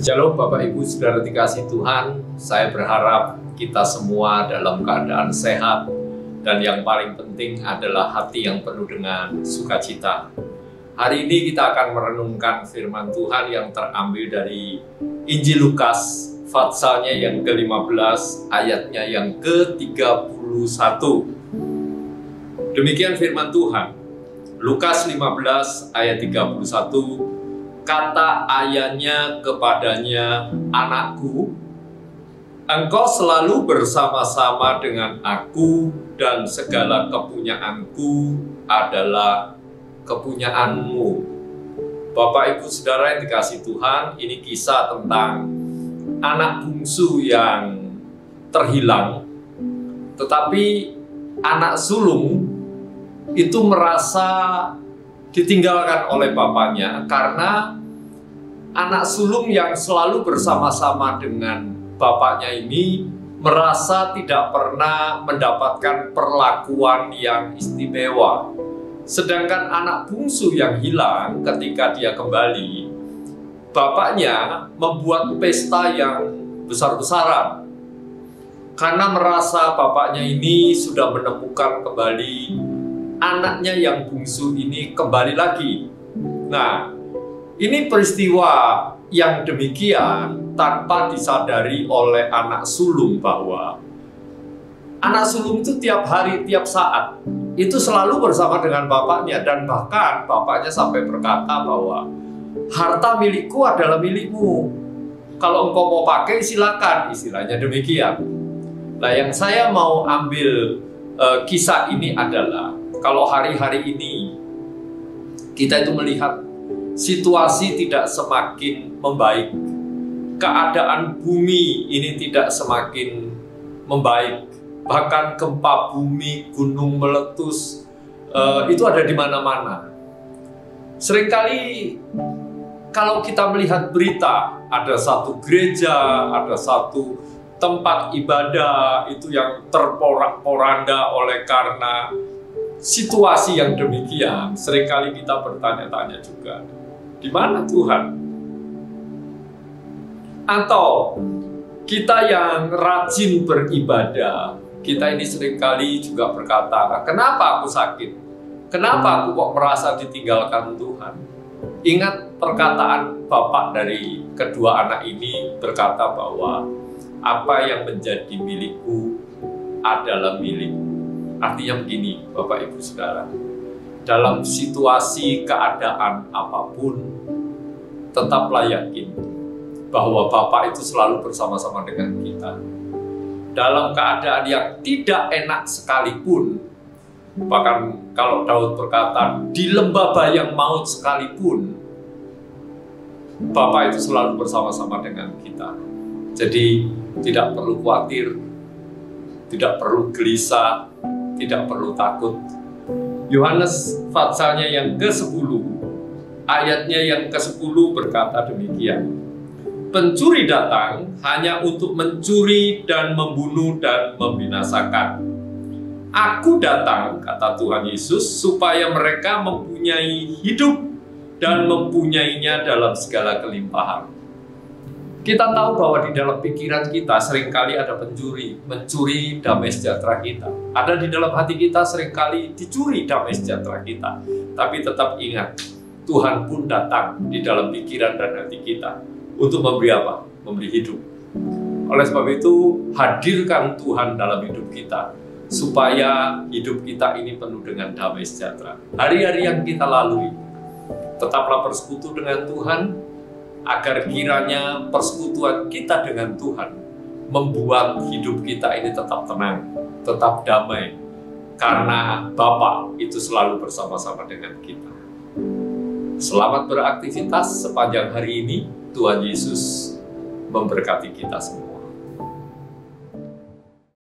Shalom Bapak Ibu Saudara dikasih Tuhan, saya berharap kita semua dalam keadaan sehat dan yang paling penting adalah hati yang penuh dengan sukacita. Hari ini kita akan merenungkan firman Tuhan yang terambil dari Injil Lukas, passalnya yang ke-15, ayatnya yang ke-31. Demikian firman Tuhan, Lukas 15 ayat 31. Kata ayahnya kepadanya, "Anakku, engkau selalu bersama-sama dengan aku dan segala kepunyaanku adalah kepunyaanmu." Bapak Ibu Saudara yang dikasih Tuhan, ini kisah tentang anak bungsu yang terhilang, tetapi anak sulung itu merasa ditinggalkan oleh bapaknya karena anak sulung yang selalu bersama-sama dengan bapaknya ini merasa tidak pernah mendapatkan perlakuan yang istimewa. Sedangkan anak bungsu yang hilang ketika dia kembali, bapaknya membuat pesta yang besar-besaran karena merasa bapaknya ini sudah menemukan kembali anaknya yang bungsu ini kembali lagi. Nah, ini peristiwa yang demikian tanpa disadari oleh anak sulung bahwa anak sulung itu tiap hari, tiap saat itu selalu bersama dengan bapaknya, dan bahkan bapaknya sampai berkata bahwa harta milikku adalah milikmu. Kalau engkau mau pakai silakan, istilahnya demikian. Nah, yang saya mau ambil kisah ini adalah kalau hari-hari ini kita itu melihat situasi tidak semakin membaik, keadaan bumi ini tidak semakin membaik, bahkan gempa bumi, gunung meletus, itu ada di mana-mana. Seringkali kalau kita melihat berita, ada satu gereja, ada satu tempat ibadah itu yang terporak-poranda oleh karena situasi yang demikian. Seringkali kita bertanya-tanya juga, di mana Tuhan? Atau kita yang rajin beribadah, kita ini seringkali juga berkata, kenapa aku sakit? Kenapa aku kok merasa ditinggalkan Tuhan? Ingat perkataan bapak dari kedua anak ini berkata bahwa apa yang menjadi milikku adalah milikku. Artinya begini, Bapak Ibu Saudara, dalam situasi keadaan apapun, tetaplah yakin bahwa Bapak itu selalu bersama-sama dengan kita. Dalam keadaan yang tidak enak sekalipun, bahkan kalau Daud berkata, di lembah bayang maut sekalipun, Bapak itu selalu bersama-sama dengan kita. Jadi tidak perlu khawatir, tidak perlu gelisah, tidak perlu takut. Yohanes passalnya yang ke-10, ayatnya yang ke-10 berkata demikian. Pencuri datang hanya untuk mencuri dan membunuh dan membinasakan. Aku datang, kata Tuhan Yesus, supaya mereka mempunyai hidup dan mempunyainya dalam segala kelimpahan. Kita tahu bahwa di dalam pikiran kita seringkali ada mencuri damai sejahtera kita. Ada di dalam hati kita seringkali dicuri damai sejahtera kita. Tapi tetap ingat, Tuhan pun datang di dalam pikiran dan hati kita untuk memberi apa? Memberi hidup. Oleh sebab itu, hadirkan Tuhan dalam hidup kita, supaya hidup kita ini penuh dengan damai sejahtera. Hari-hari yang kita lalui, tetaplah bersekutu dengan Tuhan, agar kiranya persekutuan kita dengan Tuhan membuat hidup kita ini tetap tenang, tetap damai, karena Bapa itu selalu bersama-sama dengan kita. Selamat beraktivitas sepanjang hari ini. Tuhan Yesus memberkati kita semua.